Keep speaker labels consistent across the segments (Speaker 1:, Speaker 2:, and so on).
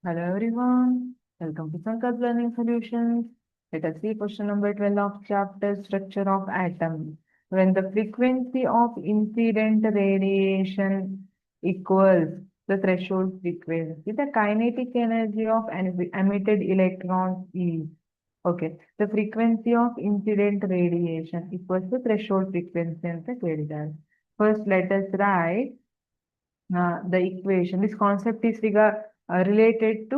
Speaker 1: Hello everyone, welcome to Sankalp Learning Solutions. Let us see question number 12 of chapter Structure of Atom. When the frequency of incident radiation equals the threshold frequency, the kinetic energy of emitted electrons is. Okay, the frequency of incident radiation equals the threshold frequency ಅಂತ ಕೇಳಿದ್ದಾರೆ. First, let us write the equation. This concept is related to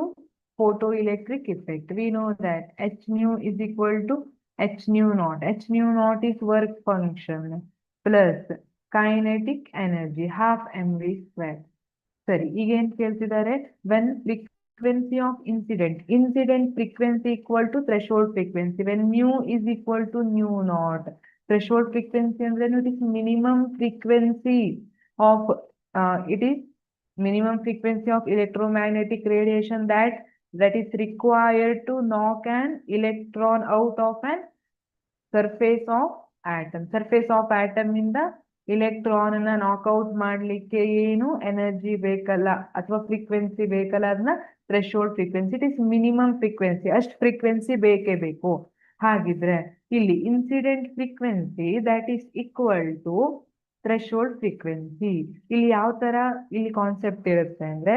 Speaker 1: photoelectric effect. We know that H nu is equal to H nu naught. H nu naught is work function plus kinetic energy half mv square. ಸರಿ, ಈಗ ಏನ್ ಕೇಳ್ತಿದ್ದಾರೆ, when frequency of incident frequency equal to threshold frequency, when mu is equal to nu naught. Threshold frequency ಅಂದ್ರೆ it is minimum frequency of it is minimum frequency of electromagnetic radiation that is required to knock an electron out of an surface of atom. Surface of atom ಇಂದ electron ಅನ್ನ knock out ಮಾಡ್ಲಿಕ್ಕೆ ಏನು energy ಬೇಕಲ್ಲ ಅಥವಾ frequency ಬೇಕಲ್ಲ, ಅದನ್ನ threshold frequency. It is minimum frequency, ಅಷ್ಟು frequency ಬೇಕೇ ಬೇಕು. ಹಾಗಿದ್ರೆ ಇಲ್ಲಿ incident frequency that is equal to threshold frequency. ಇಲ್ಲಿ ಯಾವ ತರ ಇಲ್ಲಿ ಕಾನ್ಸೆಪ್ಟ್ ಇರುತ್ತೆ ಅಂದ್ರೆ,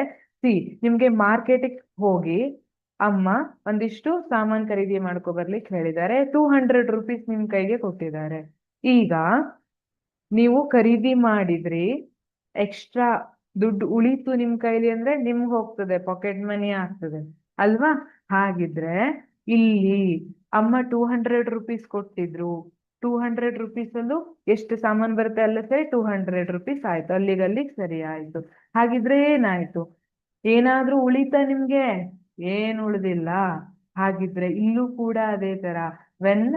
Speaker 1: ನಿಮ್ಗೆ ಮಾರ್ಕೆಟಿಗೆ ಹೋಗಿ ಅಮ್ಮ ಒಂದಿಷ್ಟು ಸಾಮಾನ್ ಖರೀದಿ ಮಾಡ್ಕೊ ಬರ್ಲಿಕ್ಕೆ ಹೇಳಿದ್ದಾರೆ. 200 ರೂಪೀಸ್ ನಿಮ್ ಕೈಗೆ ಕೊಟ್ಟಿದ್ದಾರೆ. ಈಗ ನೀವು ಖರೀದಿ ಮಾಡಿದ್ರಿ, ಎಕ್ಸ್ಟ್ರಾ ದುಡ್ಡು ಉಳಿತು ನಿಮ್ ಕೈಲಿ ಅಂದ್ರೆ ನಿಮ್ಗೆ ಹೋಗ್ತದೆ, ಪಾಕೆಟ್ ಮನಿ ಆಗ್ತದೆ ಅಲ್ವಾ? ಹಾಗಿದ್ರೆ ಇಲ್ಲಿ ಅಮ್ಮ 200 ರೂಪೀಸ್ ಕೊಟ್ಟಿದ್ರು. 200 ರೂಪೀಸ್ ಅಲ್ಲೂ ಎಷ್ಟು ಸಾಮಾನ್ ಬರುತ್ತೆ ಅಲ್ಲ ಸರಿ, 200 ರೂಪೀಸ್ ಆಯ್ತು, ಅಲ್ಲಿಗೆ ಸರಿ ಆಯ್ತು. ಹಾಗಿದ್ರೆ ಏನಾಯ್ತು? ಏನಾದ್ರೂ ಉಳಿತಾ ನಿಮ್ಗೆ? ಏನ್ ಉಳಿದಿಲ್ಲ. ಹಾಗಿದ್ರೆ ಇಲ್ಲೂ ಕೂಡ ಅದೇ ತರ, when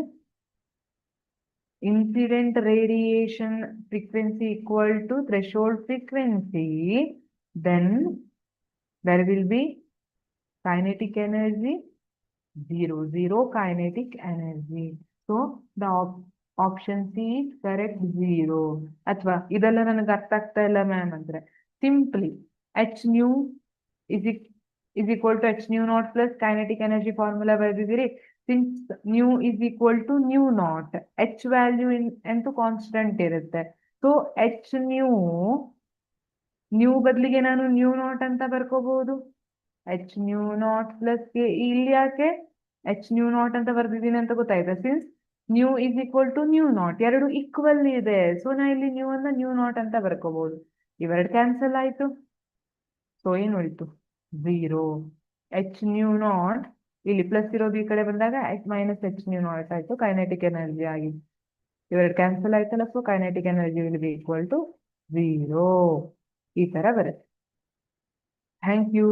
Speaker 1: incident radiation frequency equal to threshold frequency, then there will be kinetic energy zero kinetic energy. So the option C is correct, 0. ಅಥವಾ ಇದೆಲ್ಲ ನನಗೆ ಅರ್ಥ ಆಗ್ತಾ ಇಲ್ಲ ಮ್ಯಾಮ್ ಅಂದ್ರೆ, simply H nu is equal to H nu naught plus kinetic energy formula ಬರೆದಿದ್ದೀರಿ. Since nu is equal to nu naught, H value ಎಂತೂ constant ಇರುತ್ತೆ. ಸೊ H ನ್ಯೂ ಬದಲಿಗೆ ನಾನು ನ್ಯೂ ನಾಟ್ ಅಂತ ಬರ್ಕೋಬಹುದು. H nu naught plus K. ಇಲ್ಲಿ ಯಾಕೆ H nu naught ಅಂತ ಬರ್ದಿದ್ದೀನಿ ಅಂತ ಗೊತ್ತಾಯ್ತಾ? Since nu is equal to nu naught, ಎರಡು ಈಕ್ವಲ್ ಇದೆ. ಸೊ ನಾ ಇಲ್ಲಿ ನ್ಯೂ ಅನ್ನ ನ್ಯೂ ನಾಟ್ ಅಂತ ಬರ್ಕೋಬಹುದು. ಇವೆರಡು ಕ್ಯಾನ್ಸಲ್ ಆಯ್ತು. ಸೊ ಏನ್ ಉಳಿತು? 0. H nu naught ಇಲ್ಲಿ ಪ್ಲಸ್ ಇರೋದು ಈ ಕಡೆ ಬಂದಾಗ ಮೈನಸ್ H nu naught ಆಯ್ತು, ಕೈನೆಟಿಕ್ ಎನರ್ಜಿ ಆಗಿ ಇವೆರಡು ಕ್ಯಾನ್ಸಲ್ ಆಯ್ತಲ್ಲ. So kinetic energy will be equal to 0. ಈ ತರ ಬರುತ್ತೆ. Thank you.